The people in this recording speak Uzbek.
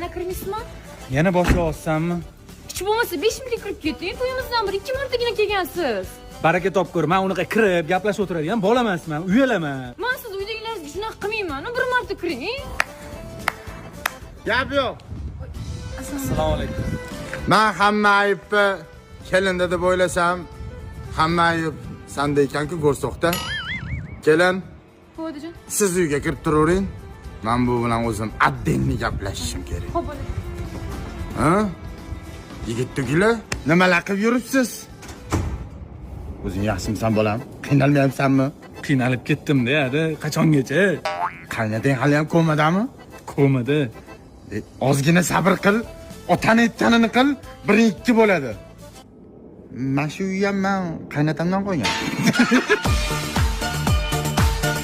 yana kirmaysizmi? Yana boshlayapsanmi? Hech bo'lmasa 5 minutga kirib keting. To'yimizdan bir 2 martagina kelgansiz. Baraka topkur. Men unaqa kirib, gaplashib o'tiradigan bola emasman, uyalaman. Men siz uydagilaringizga shunaqa qilmayman. Bir marta kiring. Gap yo'q. Assalomu alaykum. Men hamma aybni kelinda deb o'ylasam, hamma ayb senda ekan-ku ko'rsoqda. Kelin, Qo'ydijon. siz uyga kirib turavering. Men bu bilan o'zim addenni gaplashishim kerak. Xo'p, bo'ladi. Ha? Yigit-tugilar, nimalar qilib yuribsiz? O'zing yaxshimisan bolam? Qiynalmayapsanmi? Qiynalib ketdim-da, hadi. Qachongacha? Qaynotang hali ham komadami? Komada. Ozgina sabr qil, otani aytganini qil, 1-2 bo'ladi. Mana shu uyam men qaynotamdan qo'ygan.